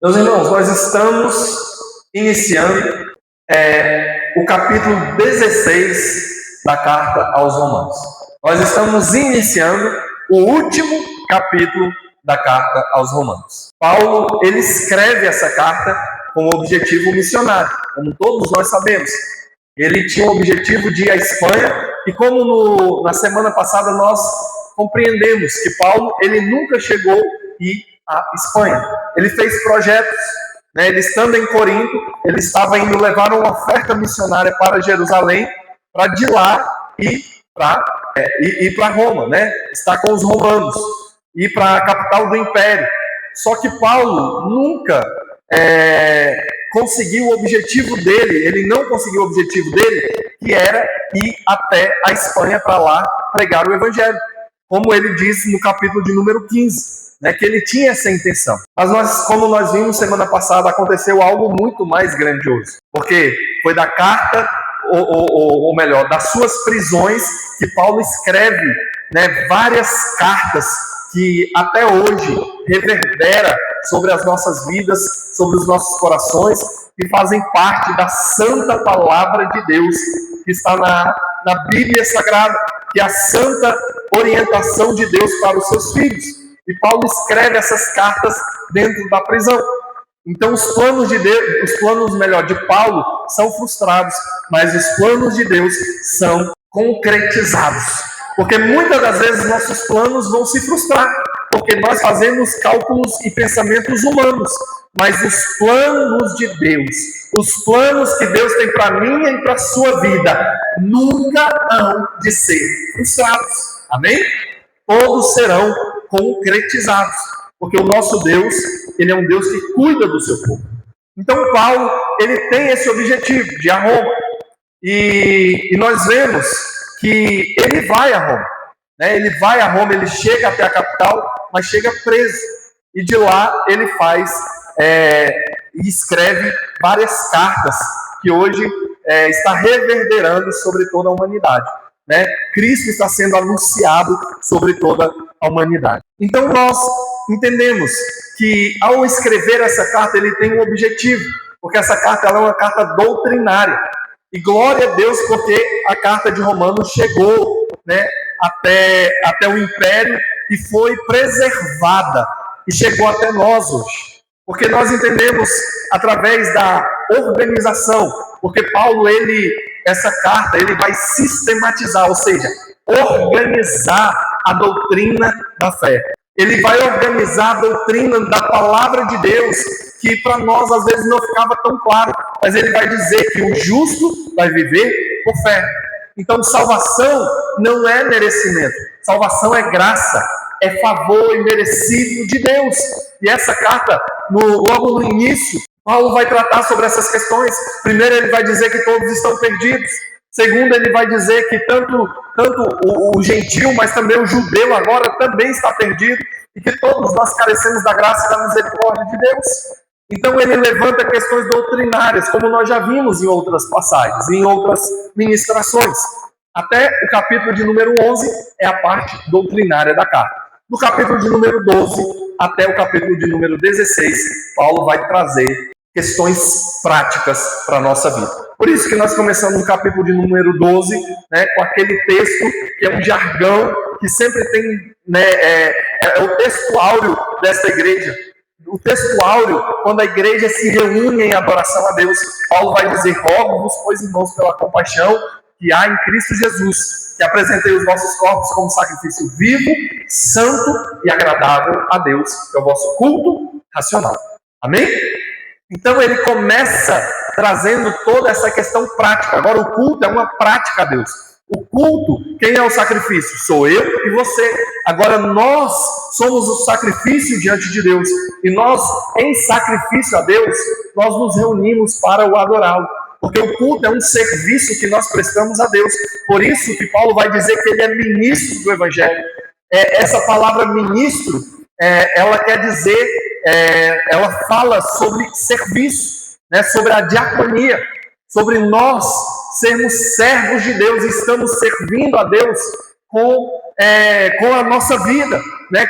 Meus irmãos, nós estamos iniciando o capítulo 16 da carta aos Romanos. Nós estamos iniciando o último capítulo da carta aos Romanos. Paulo, ele escreve essa carta com o objetivo missionário, como todos nós sabemos. Ele tinha o objetivo de ir à Espanha, e como na semana passada nós compreendemos que Paulo, ele nunca chegou a ir à Espanha. Ele fez projetos, ele estando em Corinto, ele estava indo levar uma oferta missionária para Jerusalém, para de lá ir para Roma, estar com os romanos, ir para a capital do império. Só que Paulo nunca conseguiu o objetivo dele, ele não conseguiu o objetivo dele, que era ir até a Espanha para lá pregar o evangelho, como ele diz no capítulo de número 15, que ele tinha essa intenção. Mas como nós vimos semana passada, aconteceu algo muito mais grandioso, porque foi da carta, ou melhor, das suas prisões, que Paulo escreve várias cartas que até hoje reverbera sobre as nossas vidas, sobre os nossos corações, que fazem parte da santa palavra de Deus, que está na Bíblia Sagrada, que é a santa orientação de Deus para os seus filhos. E Paulo escreve essas cartas dentro da prisão. Então os planos de Deus, de Paulo são frustrados, mas os planos de Deus são concretizados. Porque muitas das vezes nossos planos vão se frustrar, porque nós fazemos cálculos e pensamentos humanos, mas os planos de Deus, os planos que Deus tem para mim e para a sua vida, nunca hão de ser frustrados. Amém? Todos serão concretizados, porque o nosso Deus, ele é um Deus que cuida do seu povo. Então Paulo, ele tem esse objetivo de ir a Roma, e nós vemos que ele vai a Roma, ele vai a Roma, ele chega até a capital, mas chega preso, e de lá ele e escreve várias cartas que hoje está reverberando sobre toda a humanidade. Cristo está sendo anunciado sobre toda a humanidade. Então nós entendemos que ao escrever essa carta ele tem um objetivo, porque essa carta ela é uma carta doutrinária. E glória a Deus porque a carta de Romanos chegou até o império e foi preservada e chegou até nós hoje. Porque nós entendemos através da organização, porque Paulo, essa carta, ele vai sistematizar, ou seja, organizar a doutrina da fé. Ele vai organizar a doutrina da palavra de Deus, que para nós às vezes não ficava tão claro, mas ele vai dizer que o justo vai viver por fé. Então salvação não é merecimento, salvação é graça, é favor imerecido de Deus. E essa carta, logo no início, Paulo vai tratar sobre essas questões. Primeiro ele vai dizer que todos estão perdidos. Segundo, ele vai dizer que tanto o gentil, mas também o judeu agora também está perdido, e que todos nós carecemos da graça e da misericórdia de Deus. Então ele levanta questões doutrinárias, como nós já vimos em outras passagens, em outras ministrações. Até o capítulo de número 11 é a parte doutrinária da carta. Do capítulo de número 12 até o capítulo de número 16, Paulo vai trazer questões práticas para a nossa vida. Por isso que nós começamos no capítulo de número 12, com aquele texto que é um jargão que sempre tem, é o texto áureo desta igreja. O texto áureo, quando a igreja se reúne em adoração a Deus, Paulo vai dizer: rogo-vos, pois irmãos, pela compaixão que há em Cristo Jesus, que apresentei os vossos corpos como sacrifício vivo, santo e agradável a Deus, que é o vosso culto racional. Amém? Então ele começa trazendo toda essa questão prática. Agora o culto é uma prática a Deus. O culto, quem é o sacrifício? Sou eu e você. Agora nós somos o sacrifício diante de Deus. E nós, em sacrifício a Deus, nós nos reunimos para o adorá-lo. Porque o culto é um serviço que nós prestamos a Deus. Por isso que Paulo vai dizer que ele é ministro do Evangelho. Essa palavra ministro, ela quer dizer, ela fala sobre serviço, sobre a diaconia, sobre nós sermos servos de Deus, estamos servindo a Deus com a nossa vida,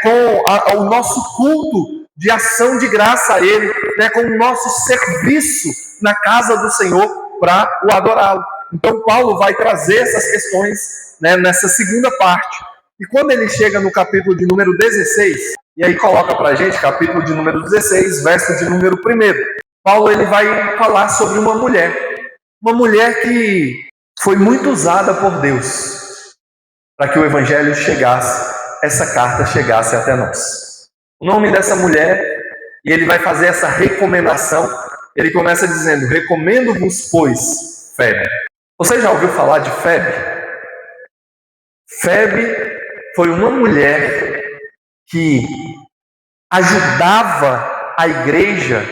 com o nosso culto de ação de graça a Ele, né, com o nosso serviço na casa do Senhor para o adorá-lo. Então Paulo vai trazer essas questões, né, nessa segunda parte. E quando ele chega no capítulo de número 16, e aí coloca para a gente, capítulo de número 16, verso de número 1, Paulo ele vai falar sobre uma mulher que foi muito usada por Deus para que o evangelho chegasse, essa carta chegasse até nós. O nome dessa mulher, e ele vai fazer essa recomendação, ele começa dizendo: recomendo-vos, pois, Febe. Você já ouviu falar de Febe? Febe foi uma mulher que ajudava a igreja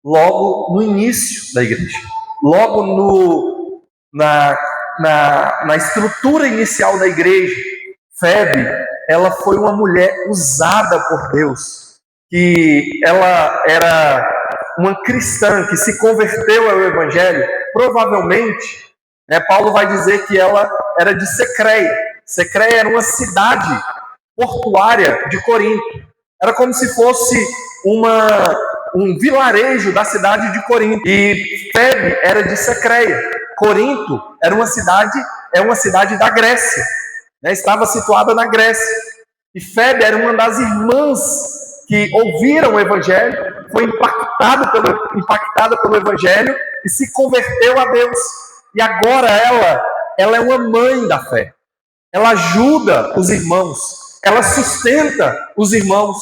logo no início da igreja, logo na estrutura inicial da igreja. Febe, ela foi uma mulher usada por Deus, que ela era uma cristã que se converteu ao evangelho, provavelmente, né, Paulo vai dizer que ela era de Secreia. Secreia era uma cidade portuária de Corinto. Era como se fosse um vilarejo da cidade de Corinto. E Febe era de Secreia. Corinto era uma cidade da Grécia, né? Estava situada na Grécia. E Febe era uma das irmãs que ouviram o evangelho, foi impactada pelo evangelho e se converteu a Deus. E agora ela é uma mãe da fé. Ela ajuda os irmãos, ela sustenta os irmãos.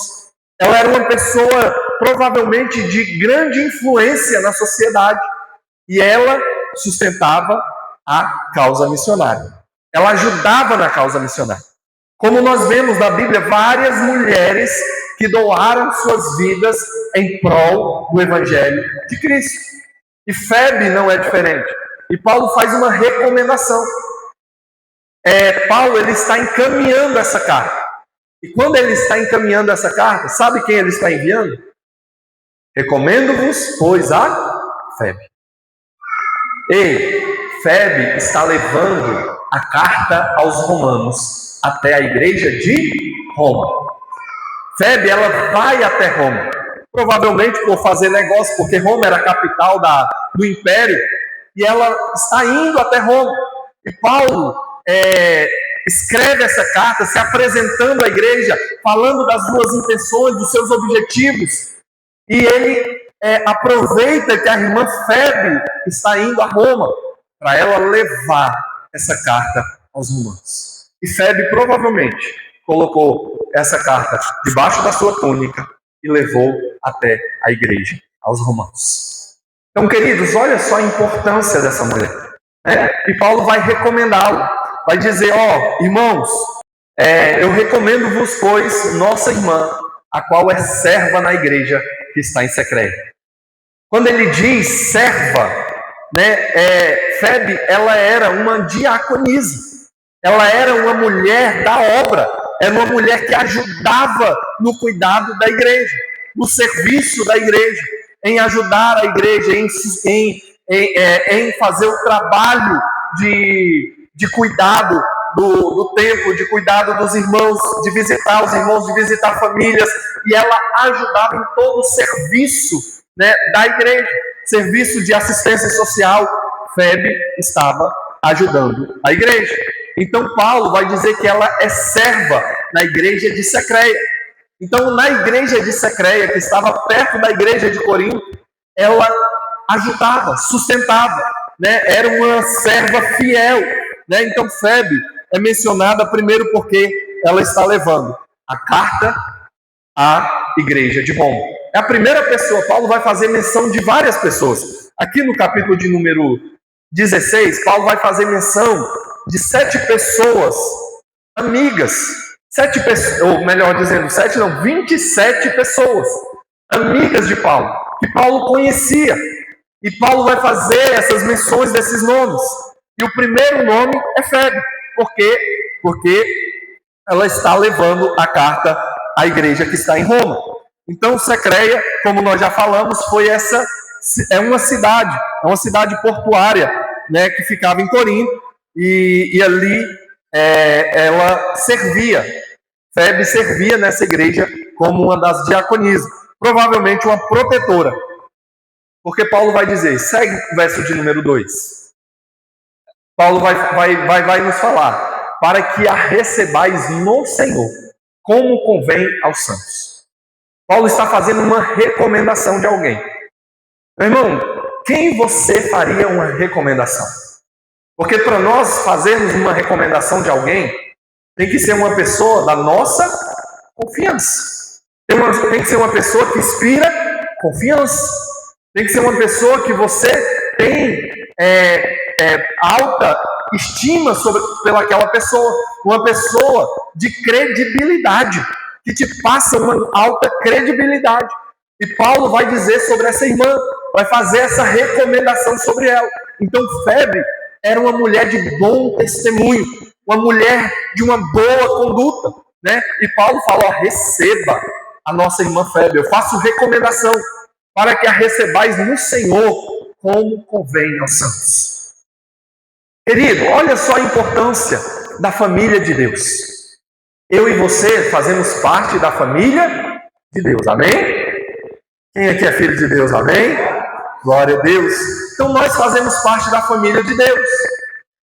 Ela era uma pessoa provavelmente de grande influência na sociedade e ela sustentava a causa missionária. Ela ajudava na causa missionária. Como nós vemos na Bíblia, várias mulheres que doaram suas vidas em prol do Evangelho de Cristo. E Febe não é diferente. E Paulo faz uma recomendação. Paulo ele está encaminhando essa carta. E quando ele está encaminhando essa carta, sabe quem ele está enviando? Recomendo-vos, pois, a Febe. Febe está levando a carta aos romanos até a igreja de Roma. Febe, ela vai até Roma, provavelmente por fazer negócio, porque Roma era a capital do império, e ela está indo até Roma. E Paulo escreve essa carta se apresentando à igreja, falando das suas intenções, dos seus objetivos, e ele aproveita que a irmã Febe está indo a Roma para ela levar essa carta aos romanos. E Febe provavelmente colocou essa carta debaixo da sua túnica e levou até a igreja, aos romanos. Então, queridos, olha só a importância dessa mulher. E Paulo vai recomendá-la, vai dizer: irmãos, eu recomendo-vos, pois, nossa irmã, a qual é serva na igreja que está em Secreia. Quando ele diz serva, Febe, ela era uma diaconisa. Ela era uma mulher da obra, era uma mulher que ajudava no cuidado da igreja, no serviço da igreja, em ajudar a igreja, em fazer o trabalho de cuidado do templo, de cuidado dos irmãos, de visitar os irmãos, de visitar famílias, e ela ajudava em todo o serviço, da igreja, serviço de assistência social. Febe estava ajudando a igreja. Então Paulo vai dizer que ela é serva na igreja de Secreia. Então, na igreja de Secreia, que estava perto da igreja de Corinto, ela ajudava, sustentava, era uma serva fiel. Então Febe é mencionada primeiro porque ela está levando a carta à igreja de Roma. É a primeira pessoa. Paulo vai fazer menção de várias pessoas. Aqui no capítulo de número 16, Paulo vai fazer menção de 7 pessoas amigas. 7 pessoas, ou melhor dizendo, 27 pessoas amigas de Paulo, que Paulo conhecia. E Paulo vai fazer essas menções desses nomes. E o primeiro nome é Febe. Por quê? Porque ela está levando a carta à igreja que está em Roma. Então, Secreia, como nós já falamos, é uma cidade portuária, que ficava em Corinto, e ali ela servia. Febe servia nessa igreja como uma das diaconisas, provavelmente uma protetora. Porque Paulo vai dizer, segue o verso de número 2. Paulo vai nos falar, para que a recebais no Senhor, como convém aos santos. Paulo está fazendo uma recomendação de alguém. Meu irmão, quem você faria uma recomendação? Porque para nós fazermos uma recomendação de alguém, tem que ser uma pessoa da nossa confiança. Tem que ser uma pessoa que inspira confiança. Tem que ser uma pessoa que você tem alta estima pelaquela pessoa. Uma pessoa de credibilidade, que te passa uma alta credibilidade. E Paulo vai dizer sobre essa irmã, vai fazer essa recomendação sobre ela. Então, Febe era uma mulher de bom testemunho, uma mulher de uma boa conduta, né? E Paulo falou: receba a nossa irmã Febe, eu faço recomendação para que a recebais no Senhor, como convém aos santos. Querido, olha só a importância da família de Deus. Eu e você fazemos parte da família de Deus, amém? Quem aqui é filho de Deus, amém? Glória a Deus. Então nós fazemos parte da família de Deus.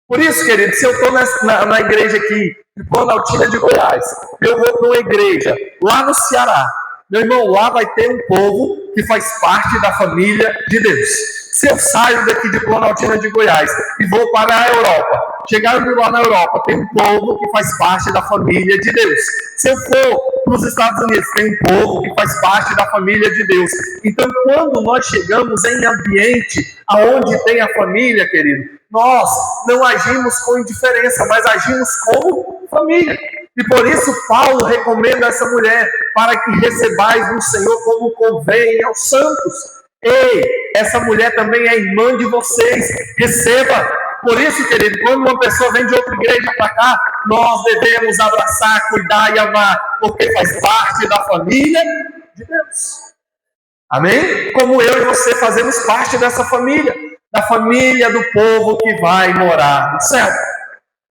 Por isso, querido, se eu estou na igreja aqui, de Planaltina de Goiás, eu vou para uma igreja lá no Ceará, meu irmão, lá vai ter um povo que faz parte da família de Deus. Se eu saio daqui de Planaltina de Goiás e vou para a Europa, chegando lá na Europa, tem um povo que faz parte da família de Deus. Se eu for para os Estados Unidos, tem um povo que faz parte da família de Deus. Então, quando nós chegamos em ambiente aonde tem a família, querido, nós não agimos com indiferença, mas agimos como família. E por isso Paulo recomenda essa mulher, para que recebais no Senhor como convém aos santos. Ei, essa mulher também é irmã de vocês, receba. Por isso, querido, quando uma pessoa vem de outra igreja para cá, nós devemos abraçar, cuidar e amar, porque faz parte da família de Deus. Amém? Como eu e você fazemos parte dessa família, da família do povo que vai morar no céu.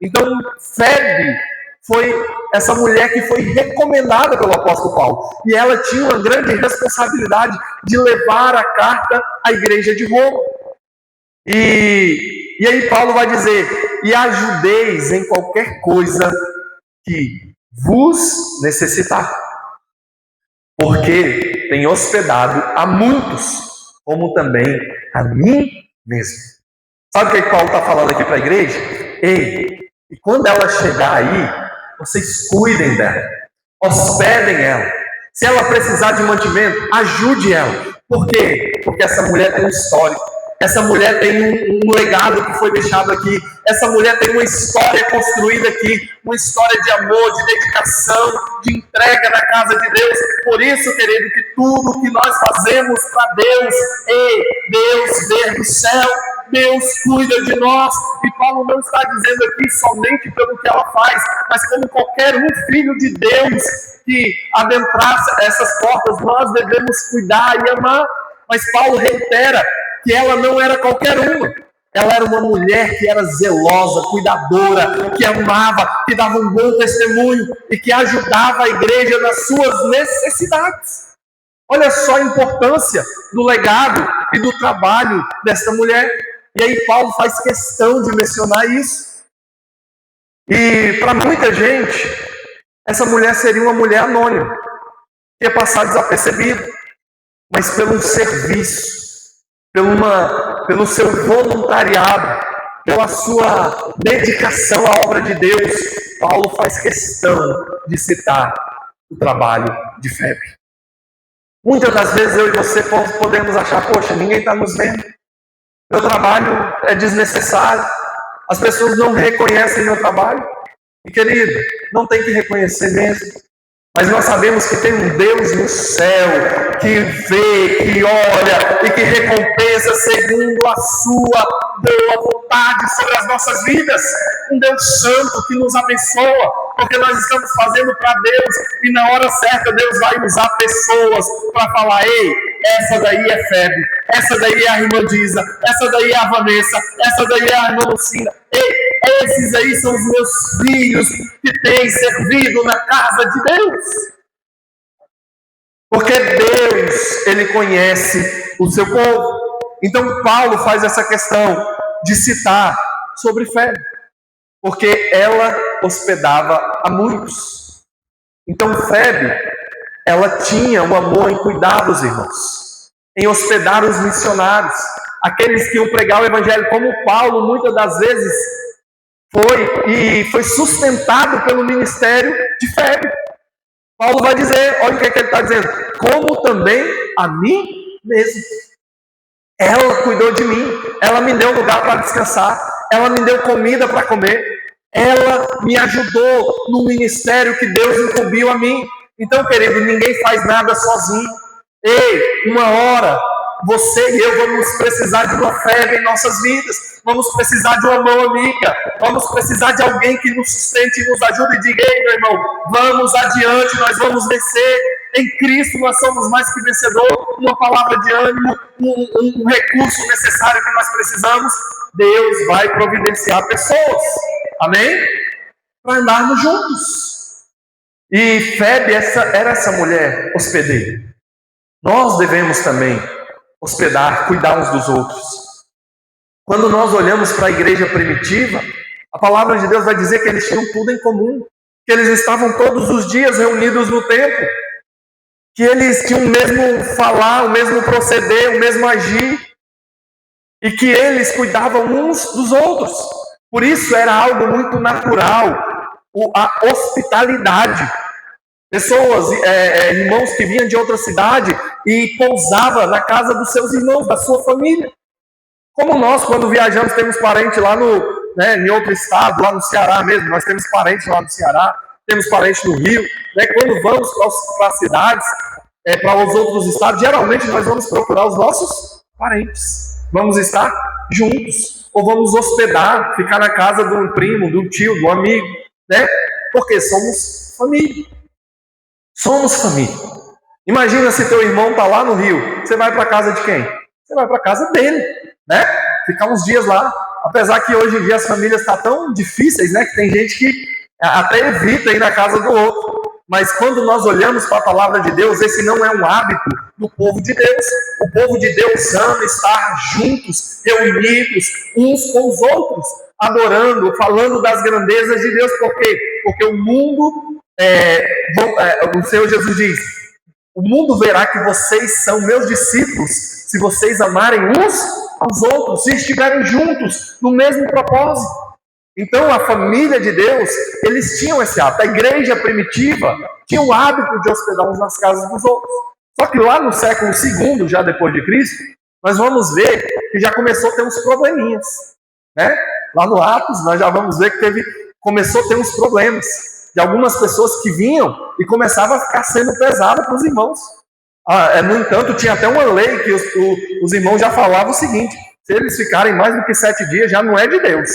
Então, Febe foi essa mulher que foi recomendada pelo apóstolo Paulo. E ela tinha uma grande responsabilidade de levar a carta à igreja de Roma. E aí Paulo vai dizer: e ajudeis em qualquer coisa que vos necessitar, porque tem hospedado a muitos, como também a mim mesmo. Sabe o que Paulo está falando aqui para a igreja? Ei, e quando ela chegar aí, vocês cuidem dela, hospedem ela. Se ela precisar de mantimento, ajude ela. Por quê? Porque essa mulher tem um histórico. Essa mulher tem um legado que foi deixado aqui. Essa mulher tem uma história construída aqui. Uma história de amor, de dedicação, de entrega na casa de Deus. Por isso, querido, que tudo que nós fazemos para Deus, Deus vê do céu. Deus cuida de nós. E Paulo não está dizendo aqui somente pelo que ela faz, mas como qualquer um filho de Deus que adentrasse essas portas, nós devemos cuidar e amar. Mas Paulo reitera que ela não era qualquer uma. Ela era uma mulher que era zelosa, cuidadora, que amava, que dava um bom testemunho e que ajudava a igreja nas suas necessidades. Olha só a importância do legado e do trabalho desta mulher. E aí Paulo faz questão de mencionar isso. E para muita gente, essa mulher seria uma mulher anônima, que ia passar desapercebida, mas pelo serviço, pelo seu voluntariado, pela sua dedicação à obra de Deus, Paulo faz questão de citar o trabalho de Febe. Muitas das vezes eu e você podemos achar: poxa, ninguém está nos vendo, meu trabalho é desnecessário, as pessoas não reconhecem meu trabalho. E querido, não tem que reconhecer mesmo. Mas nós sabemos que tem um Deus no céu que vê, que olha e que recompensa segundo a sua boa vontade sobre as nossas vidas. Um Deus santo que nos abençoa, porque nós estamos fazendo para Deus e na hora certa Deus vai usar pessoas para falar: ei, essa daí é Febe, essa daí é a irmã Diza, essa daí é a Vanessa, essa daí é a irmã Lucina. Ei, esses aí são os meus filhos que têm servido na casa de Deus. Porque Deus, Ele conhece o seu povo. Então Paulo faz essa questão de citar sobre Febe, porque ela hospedava a muitos. Então Febe, ela tinha um amor em cuidar dos irmãos, em hospedar os missionários, aqueles que iam pregar o evangelho, como Paulo muitas das vezes foi sustentado pelo ministério de Febe. Paulo vai dizer, olha o que ele está dizendo, como também a mim mesmo. Ela cuidou de mim, ela me deu lugar para descansar, ela me deu comida para comer, ela me ajudou no ministério que Deus incumbiu a mim. Então, querido, ninguém faz nada sozinho. Ei, uma hora, você e eu vamos precisar de uma fé em nossas vidas, vamos precisar de uma mão amiga, vamos precisar de alguém que nos sustente e nos ajude. E diga, ei, meu irmão, vamos adiante, nós vamos vencer. Em Cristo nós somos mais que vencedores. Uma palavra de ânimo, um recurso necessário que nós precisamos, Deus vai providenciar pessoas, amém? Para andarmos juntos. E Febe era essa mulher hospedeira. Nós devemos também hospedar, cuidar uns dos outros. Quando nós olhamos para a igreja primitiva, a palavra de Deus vai dizer que eles tinham tudo em comum, que eles estavam todos os dias reunidos no templo, que eles tinham o mesmo falar, o mesmo proceder, o mesmo agir, e que eles cuidavam uns dos outros. Por isso era algo muito natural, a hospitalidade. Pessoas, irmãos que vinham de outra cidade e pousavam na casa dos seus irmãos, da sua família. Como nós, quando viajamos, temos parente lá em outro estado, lá no Ceará mesmo, nós temos parentes lá no Ceará, temos parentes no Rio, né? Quando vamos para as cidades, para os outros estados, geralmente nós vamos procurar os nossos parentes, vamos estar juntos, ou vamos hospedar, ficar na casa de um primo, de um tio, de um amigo, né? Porque somos família. Somos família. Imagina se teu irmão está lá no Rio, você vai para a casa de quem? Você vai para a casa dele, né? Ficar uns dias lá. Apesar que hoje em dia as famílias estão tão difíceis, né? Que tem gente que até evita ir na casa do outro. Mas quando nós olhamos para a palavra de Deus, esse não é um hábito do povo de Deus. O povo de Deus ama estar juntos, reunidos, uns com os outros, adorando, falando das grandezas de Deus. Por quê? Porque o mundo... o Senhor Jesus diz: o mundo verá que vocês são meus discípulos se vocês amarem uns aos outros, se estiverem juntos no mesmo propósito. Então a família de Deus, eles tinham esse hábito. A igreja primitiva tinha o hábito de hospedar uns nas casas dos outros. Só que lá no século II, já depois de Cristo, nós vamos ver que já começou a ter uns probleminhas, né? Lá no Atos nós já vamos ver que começou a ter uns problemas de algumas pessoas que vinham e começava a ficar sendo pesada para os irmãos. No entanto, tinha até uma lei que os irmãos já falavam o seguinte: se eles ficarem mais do que 7 dias, já não é de Deus,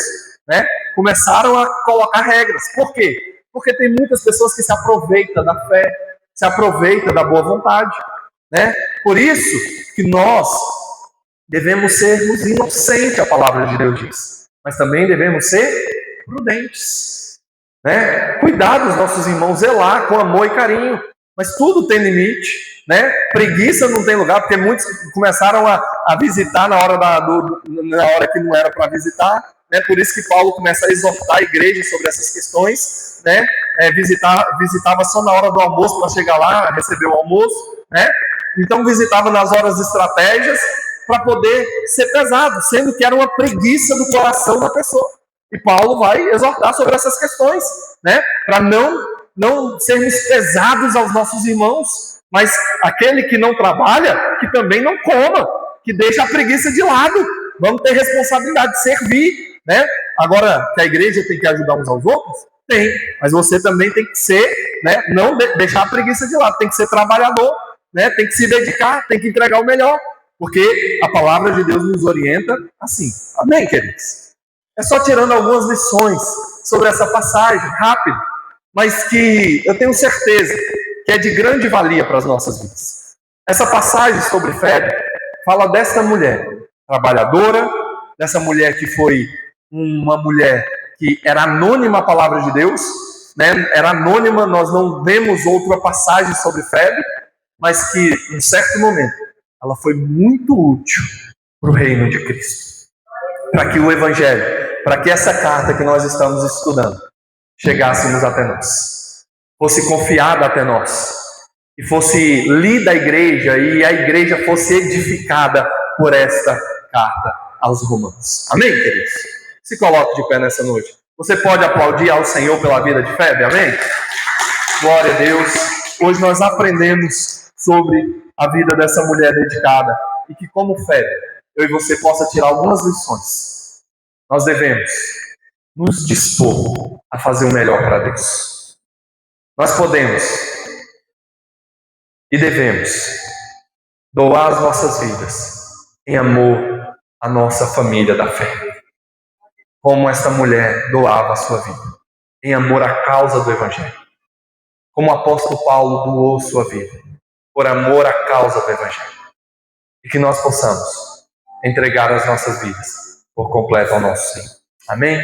né? Começaram a colocar regras. Por quê? Porque tem muitas pessoas que se aproveitam da fé, se aproveitam da boa vontade, né? Por isso que nós devemos sermos inocentes, a palavra de Deus diz, mas também devemos ser prudentes, né? Cuidar dos nossos irmãos, zelar com amor e carinho, mas tudo tem limite, né? Preguiça não tem lugar, porque muitos começaram a visitar na hora que não era para visitar, né? Por isso que Paulo começa a exortar a igreja sobre essas questões, né? Visitava só na hora do almoço para chegar lá, receber o almoço, né? Então visitava nas horas estratégicas para poder ser pesado, sendo que era uma preguiça do coração da pessoa. E Paulo vai exortar sobre essas questões, né? Para não sermos pesados aos nossos irmãos, mas aquele que não trabalha, que também não coma, que deixa a preguiça de lado. Vamos ter responsabilidade de servir, né? Agora, que a igreja tem que ajudar uns aos outros? Tem, mas você também tem que ser, né? Não deixar a preguiça de lado, tem que ser trabalhador, né? Tem que se dedicar, tem que entregar o melhor, porque a palavra de Deus nos orienta assim. Amém, queridos? É só tirando algumas lições sobre essa passagem, rápido, mas que eu tenho certeza que é de grande valia para as nossas vidas. Essa passagem sobre Febe fala dessa mulher trabalhadora, dessa mulher que foi uma mulher que era anônima à palavra de Deus, né? Era anônima, nós não vemos outra passagem sobre Febe, mas que, em certo momento, ela foi muito útil para o reino de Cristo. Para que o Evangelho, para que essa carta que nós estamos estudando chegássemos até nós, fosse confiada até nós, e fosse lida a igreja, e a igreja fosse edificada por esta carta aos Romanos. Amém, queridos? Se coloque de pé nessa noite. Você pode aplaudir ao Senhor pela vida de Febe? Amém? Glória a Deus. Hoje nós aprendemos sobre a vida dessa mulher dedicada, e que, como Febe, eu e você possa tirar algumas lições. Nós devemos nos dispor a fazer o melhor para Deus. Nós podemos e devemos doar as nossas vidas em amor à nossa família da fé, como esta mulher doava a sua vida, em amor à causa do Evangelho, como o apóstolo Paulo doou sua vida, por amor à causa do Evangelho, e que nós possamos entregar as nossas vidas por completo ao nosso Senhor. Amém?